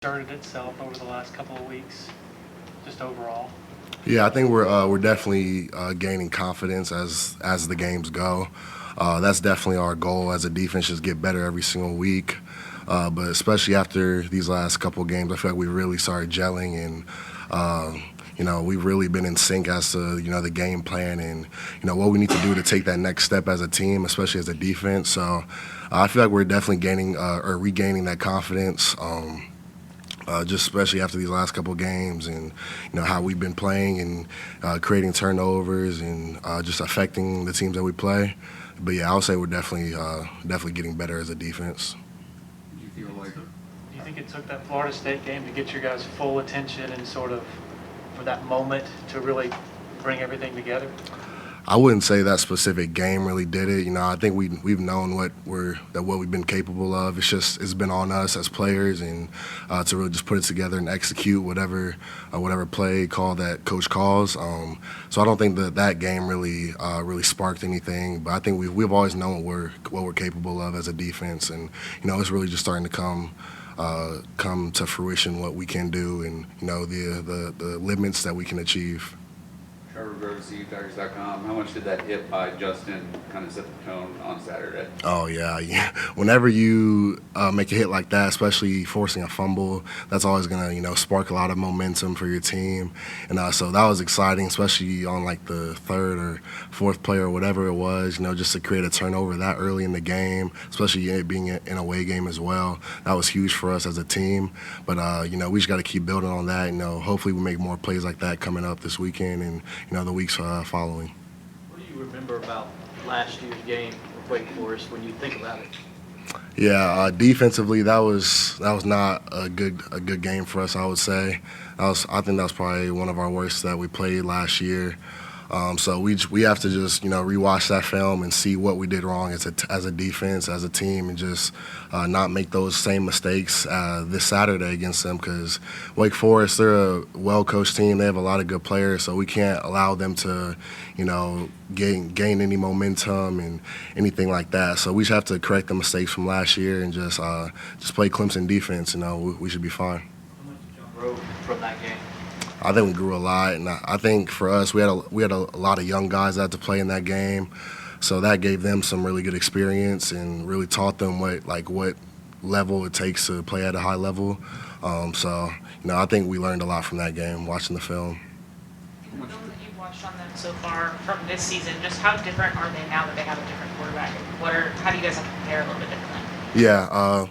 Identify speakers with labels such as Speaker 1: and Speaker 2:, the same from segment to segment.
Speaker 1: Started itself over the last couple of weeks, just overall?
Speaker 2: Yeah, I think we're definitely gaining confidence as the games go. That's definitely our goal as a defense, just get better every single week. But especially after these last couple of games, I feel like we really started gelling and. We've really been in sync as to, the game plan and, what we need to do to take that next step as a team, especially as a defense. So I feel like we're definitely gaining or regaining that confidence. Just especially after these last couple of games and how we've been playing and creating turnovers and just affecting the teams that we play. But yeah, I would say we're definitely getting better as a defense.
Speaker 1: Do you think it took that Florida State game to get your guys' full attention and sort of for that moment to really bring everything together?
Speaker 2: I wouldn't say that specific game really did it. I think we've known what we've been capable of. It's been on us as players and to really just put it together and execute whatever play call that coach calls. So I don't think that game really sparked anything. But I think we've always known what we're capable of as a defense, and it's really just starting to come to fruition what we can do and the limits that we can achieve.
Speaker 3: TigerNet.com. How much did that hit by Justin kind of set the tone on Saturday?
Speaker 2: Oh, yeah. Whenever you make a hit like that, especially forcing a fumble, that's always going to, spark a lot of momentum for your team. And so that was exciting, especially on like the third or fourth play or whatever it was, just to create a turnover that early in the game, especially it being an away game as well. That was huge for us as a team. But, we just got to keep building on that. Hopefully we make more plays like that coming up this weekend and, the weeks following.
Speaker 4: What do you remember about last year's game with Wake Forest when you think about it?
Speaker 2: Yeah, defensively, that was not a good game for us. I would say I think that was probably one of our worst that we played last year. So we have to just rewatch that film and see what we did wrong as a defense, as a team, and just not make those same mistakes this Saturday against them. Because Wake Forest, they're a well-coached team. They have a lot of good players, so we can't allow them to gain any momentum and anything like that. So we just have to correct the mistakes from last year and just play Clemson defense. We should be fine.
Speaker 4: How much did y'all grow from that game?
Speaker 2: I think we grew a lot, and I think for us, we had a lot of young guys that had to play in that game, so that gave them some really good experience and really taught them what level it takes to play at a high level. I think we learned a lot from that game watching the film.
Speaker 5: In the film that you've watched on them so far from this season, just how different are they now that they have a different quarterback? How do you guys have to compare a little bit differently?
Speaker 2: Yeah.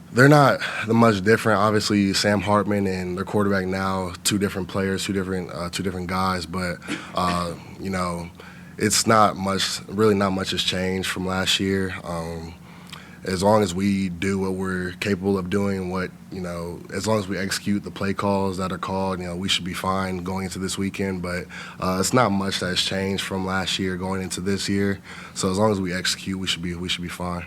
Speaker 2: They're not much different. Obviously, Sam Hartman and their quarterback now, two different players, two different guys. But it's not much. Really, not much has changed from last year. As long as we do what we're capable of doing, as long as we execute the play calls that are called, we should be fine going into this weekend. But it's not much that's changed from last year going into this year. So as long as we execute, we should be fine.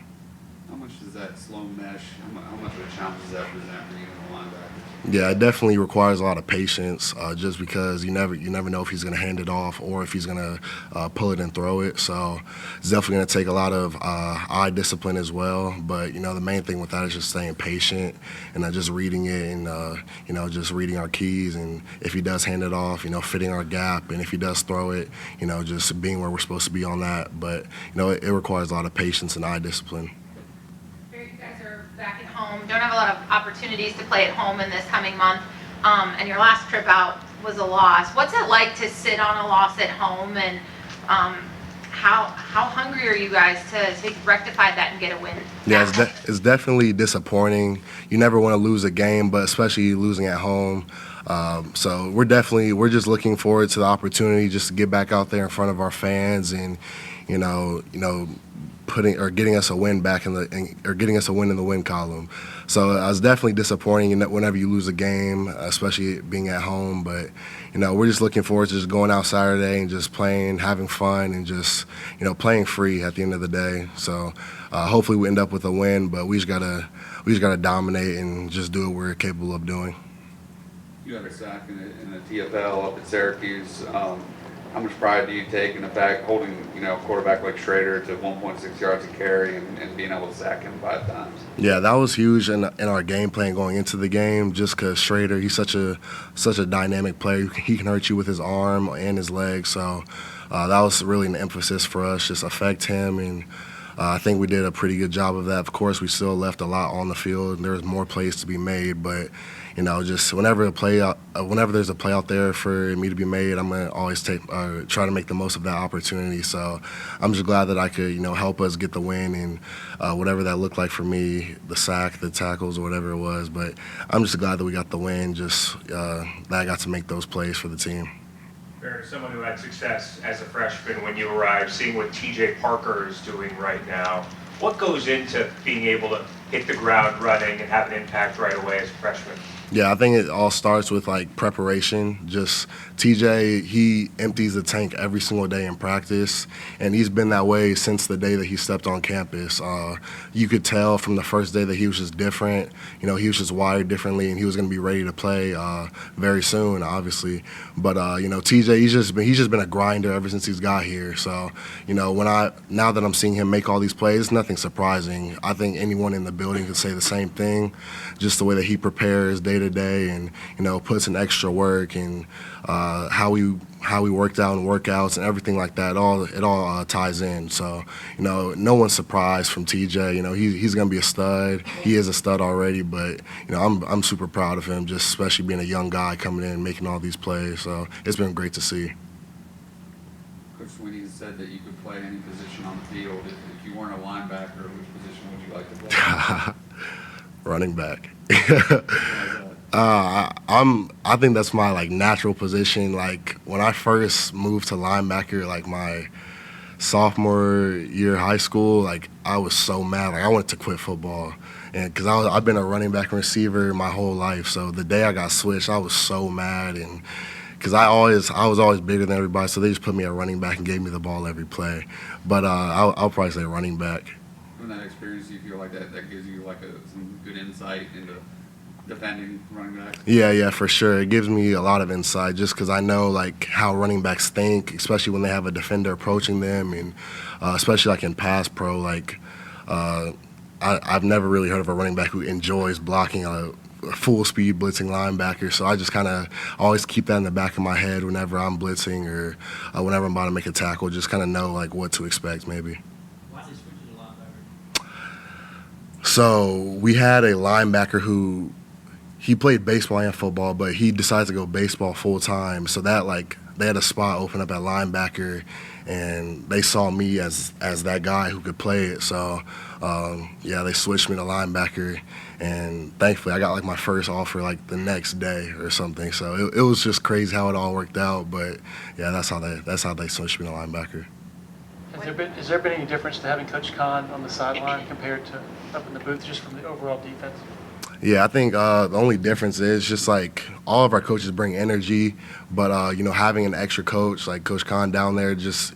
Speaker 3: How much does that slow mesh, how much of a challenge does that present for you in the linebackers?
Speaker 2: Yeah, it definitely requires a lot of patience, just because you never know if he's going to hand it off or if he's going to pull it and throw it. So it's definitely going to take a lot of eye discipline as well. But the main thing with that is just staying patient and just reading it and just reading our keys. And if he does hand it off, fitting our gap, and if he does throw it, just being where we're supposed to be on that. But it requires a lot of patience and eye discipline.
Speaker 6: Back at home, don't have a lot of opportunities to play at home in this coming month, and your last trip out was a loss. What's it like to sit on a loss at home, and how hungry are you guys to rectify that and get a win?
Speaker 2: Yeah, it's definitely disappointing. You never want to lose a game, but especially losing at home. So we're just looking forward to the opportunity just to get back out there in front of our fans and getting us a win getting us a win in the win column. So I was definitely disappointing whenever you lose a game, especially being at home. But we're just looking forward to just going out Saturday and just playing, having fun, and just playing free at the end of the day. So hopefully we end up with a win, but we just gotta dominate and just do what we're capable of doing.
Speaker 3: You had a sack in the TFL up at Syracuse. how much pride do you take in the fact holding, a quarterback like Schrader to 1.6 yards a carry and being able to sack him 5 times?
Speaker 2: Yeah, that was huge in our game plan going into the game. Just because Schrader, he's such a dynamic player. He can hurt you with his arm and his leg. So that was really an emphasis for us, just affect him. And I think we did a pretty good job of that. Of course, we still left a lot on the field. There was more plays to be made, but just whenever there's a play out there for me to be made, I'm gonna always try to make the most of that opportunity. So I'm just glad that I could help us get the win and whatever that looked like for me, the sack, the tackles, or whatever it was. But I'm just glad that we got the win. Just that I got to make those plays for the team.
Speaker 7: For someone who had success as a freshman when you arrived, seeing what TJ Parker is doing right now, what goes into being able to hit the ground running and have an impact right away as a freshman?
Speaker 2: Yeah, I think it all starts with preparation. Just TJ, he empties the tank every single day in practice, and he's been that way since the day that he stepped on campus. You could tell from the first day that he was just different. He was just wired differently, and he was going to be ready to play very soon, obviously. But TJ, he's just been a grinder ever since he's got here. So now that I'm seeing him make all these plays, it's nothing surprising. I think anyone in the building could say the same thing. Just the way that he prepares day to day, and puts in extra work, and how we worked out in workouts and everything like that. It all ties in. So no one's surprised from TJ. He's gonna be a stud. He is a stud already, but I'm super proud of him, just especially being a young guy coming in and making all these plays. So it's been great to see.
Speaker 3: Coach Sweeney said that you could play any position on the field. If you weren't a linebacker, which position would you like to play?
Speaker 2: Running back. I think that's my natural position. When I first moved to linebacker, my sophomore year of high school, I was so mad. I wanted to quit football, and because I've been a running back and receiver my whole life. So the day I got switched, I was so mad, and because I was always bigger than everybody, so they just put me at running back and gave me the ball every play. But I'll probably say running back.
Speaker 3: From that experience, do you feel like that gives you some good insight into defending running backs?
Speaker 2: Yeah, for sure. It gives me a lot of insight just because I know how running backs think, especially when they have a defender approaching them, and especially in pass pro. I've never really heard of a running back who enjoys blocking a full speed blitzing linebacker. So I just kind of always keep that in the back of my head whenever I'm blitzing or whenever I'm about to make a tackle. Just kind of know what to expect maybe. So we had a linebacker who he played baseball and football, but he decided to go baseball full time. So that they had a spot open up at linebacker, and they saw me as that guy who could play it. So they switched me to linebacker, and thankfully I got my first offer the next day or something. So it was just crazy how it all worked out. But yeah, that's how they switched me to linebacker.
Speaker 1: Has there been any difference to having Coach Khan on the sideline compared to up in the booth, just from the overall defense?
Speaker 2: Yeah, I think the only difference is just all of our coaches bring energy, but having an extra coach like Coach Khan down there just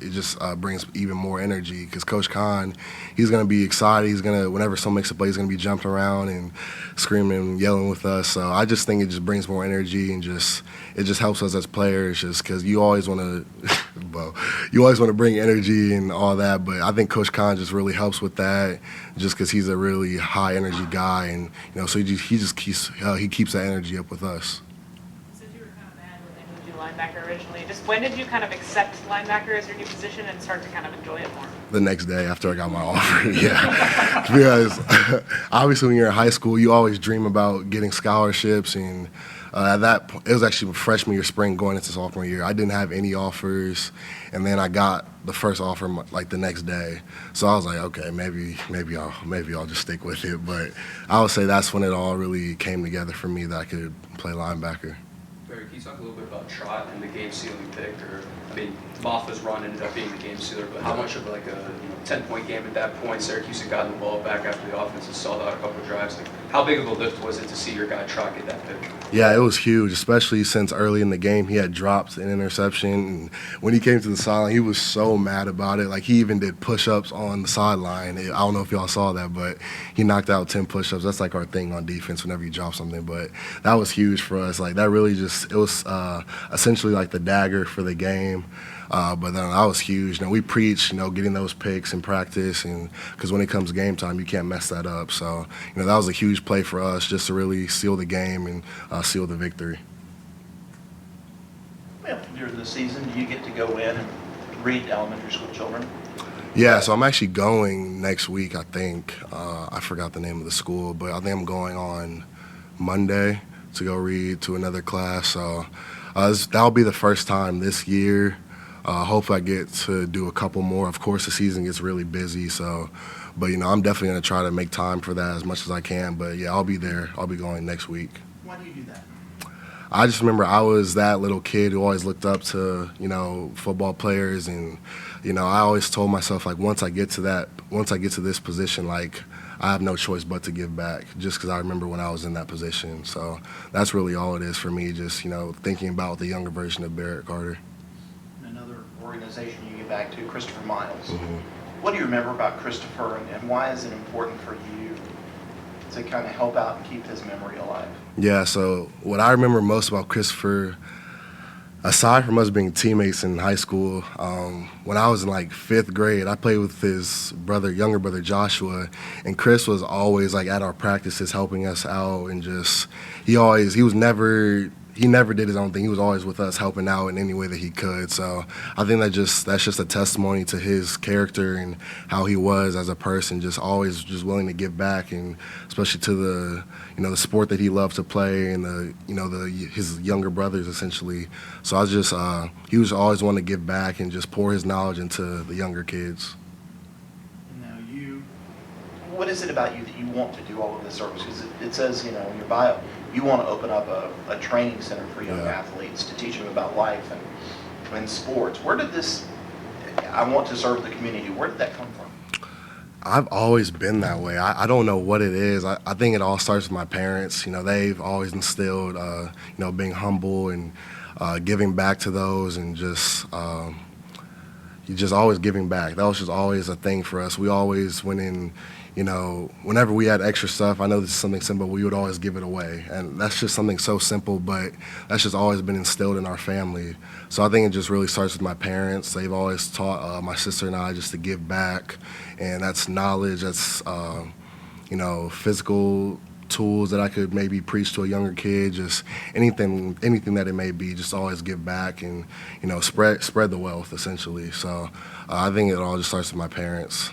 Speaker 2: brings even more energy, because Coach Khan, he's gonna be excited. He's gonna, whenever someone makes a play, he's gonna be jumping around and screaming and yelling with us. So I just think it just brings more energy, and it just helps us as players, just because you always want to bring energy and all that. But I think Coach Khan just really helps with that, just because he's a really high energy guy, and so he keeps that energy up with us.
Speaker 5: You said you were kind of mad when they moved you linebacker originally. Just when did you kind of accept linebacker as your new position and start to kind of enjoy it more?
Speaker 2: The next day after I got my offer, yeah. Because obviously when you're in high school, you always dream about getting scholarships, and at that point, it was actually freshman year spring going into sophomore year. I didn't have any offers, and then I got the first offer the next day. So I was like, okay, maybe I'll just stick with it. But I would say that's when it all really came together for me that I could play linebacker.
Speaker 8: Barry, can you talk a little bit about Trot and the game-sealing pick? Maffa's run ended up being the game sealer, but how much of a 10-point game at that point? Syracuse had gotten the ball back after the offense had stalled out a couple of drives. How big of a lift was it to see your guy Trot get that pick?
Speaker 2: Yeah, it was huge, especially since early in the game he had dropped an interception. And when he came to the sideline, he was so mad about it. He even did push-ups on the sideline. I don't know if y'all saw that, but he knocked out 10 push-ups. That's our thing on defense whenever you drop something. But that was huge for us. That really it was essentially like the dagger for the game. But then that was huge. We preach, getting those picks in practice, and because when it comes game time, you can't mess that up. So, that was a huge play for us just to really seal the game and seal the victory.
Speaker 9: Well, during the season, do you get to go in and read to elementary school children?
Speaker 2: Yeah, so I'm actually going next week, I think. I forgot the name of the school, but I think I'm going on Monday to go read to another class. So that'll be the first time this year. Hopefully I get to do a couple more. Of course, the season gets really busy, but I'm definitely going to try to make time for that as much as I can. But yeah, I'll be there. I'll be going next week.
Speaker 9: Why do you do that?
Speaker 2: I just remember I was that little kid who always looked up to, football players, and, I always told myself, like, once I get to this position, like, I have no choice but to give back, just because I remember when I was in that position. So that's really all it is for me, just, thinking about the younger version of Barrett Carter.
Speaker 9: Another organization you get back to, Christopher Miles.
Speaker 2: Mm-hmm.
Speaker 9: What do you remember about Christopher, and why is it important for you to kind of help out and keep his memory alive?
Speaker 2: Yeah, so what I remember most about Christopher, aside from us being teammates in high school, when I was in like 5th grade, I played with his younger brother Joshua, and Chris was always like at our practices helping us out, and just he never did his own thing. He was always with us, helping out in any way that he could. So I think that's just a testimony to his character and how he was as a person, just always just willing to give back, and especially to the sport that he loved to play, and his younger brothers essentially. So he was always wanting to give back and just pour his knowledge into the younger kids.
Speaker 9: Now what is it about you that you want to do all of this service? Because it says, in your bio, you want to open up a training center for young athletes to teach them about life and sports. Where did this, I want to serve the community, where did that come from?
Speaker 2: I've always been that way. I don't know what it is. I think it all starts with my parents. They've always instilled, being humble and giving back to those, and just always giving back. That was just always a thing for us. We always went in, whenever we had extra stuff, I know this is something simple, we would always give it away. And that's just something so simple, but that's just always been instilled in our family. So I think it just really starts with my parents. They've always taught my sister and I just to give back. And that's knowledge, that's, physical tools that I could maybe preach to a younger kid, just anything that it may be, just always give back and, spread the wealth, essentially. So I think it all just starts with my parents.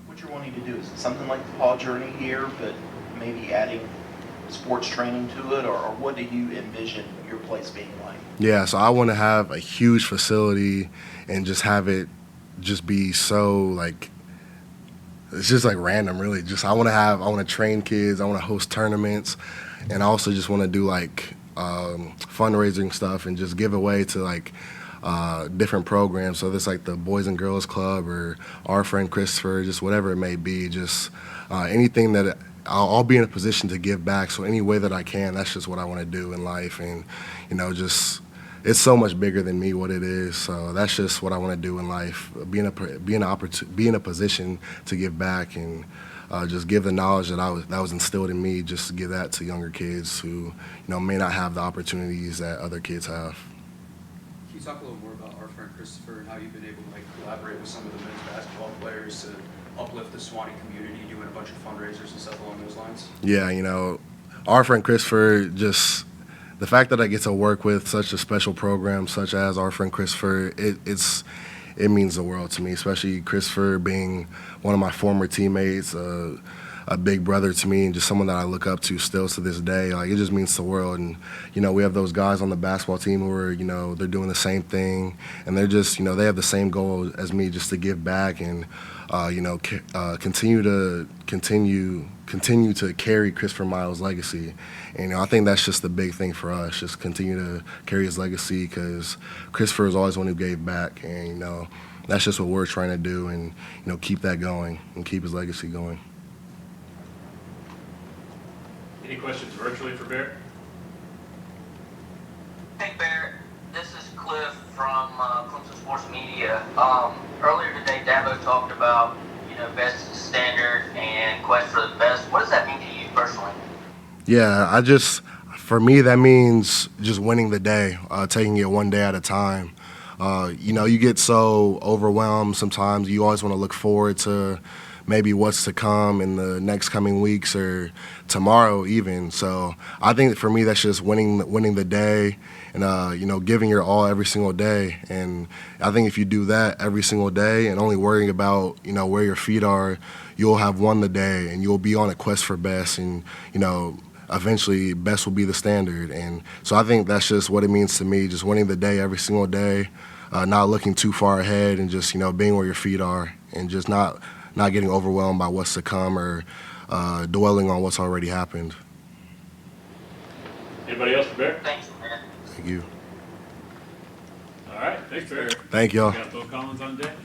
Speaker 9: What you're wanting to do, is it something like the Paw Journey here, but maybe adding sports training to it, or what do you envision your place being like?
Speaker 2: Yeah, so I want to have a huge facility and just have it just be so, like, it's just like random, really. I want to train kids, I want to host tournaments, and I also just want to do like fundraising stuff and just give away to like different programs. So this like the Boys and Girls Club or Our Friend Christopher, just whatever it may be, just anything that I'll be in a position to give back. So any way that I can, that's just what I want to do in life. And, it's so much bigger than me what it is. So that's just what I want to do in life, be in a position to give back and just give the knowledge that was instilled in me, just to give that to younger kids who, may not have the opportunities that other kids have.
Speaker 8: Can you talk a little more about Our Friend Christopher and how you've been able to collaborate with some of the men's basketball players to uplift the Swanee community, doing a bunch of fundraisers and stuff along those lines?
Speaker 2: Yeah, Our Friend Christopher, just the fact that I get to work with such a special program such as Our Friend Christopher, it means the world to me, especially Christopher being one of my former teammates, a big brother to me, and just someone that I look up to still to this day. Like, it just means the world. And, we have those guys on the basketball team who are, they're doing the same thing, and they're just, they have the same goal as me, just to give back and, continue to carry Christopher Miles' legacy. And, I think that's just the big thing for us, just continue to carry his legacy, because Christopher is always one who gave back, and, that's just what we're trying to do, and, keep that going and keep his legacy going.
Speaker 7: Any questions virtually for Barrett?
Speaker 10: Hey Barrett, this is Cliff from Clemson Sports Media. Earlier today, Dabo talked about, best standard and quest for the best. What does that mean to you personally?
Speaker 2: Yeah, I For me, that means just winning the day, taking it one day at a time. You get so overwhelmed sometimes. You always want to look forward to maybe what's to come in the next coming weeks or tomorrow even. So I think for me, that's just winning the day and, giving your all every single day. And I think if you do that every single day and only worrying about, where your feet are, you'll have won the day and you'll be on a quest for best. And, eventually best will be the standard. And so I think that's just what it means to me, just winning the day every single day, not looking too far ahead and just, being where your feet are and just not getting overwhelmed by what's to come or dwelling on what's already happened.
Speaker 11: Anybody else for Bear?
Speaker 10: Thanks, man.
Speaker 2: Thank you.
Speaker 11: All right, thanks, Bear.
Speaker 2: Thank y'all.
Speaker 11: Got Bill Collins on deck.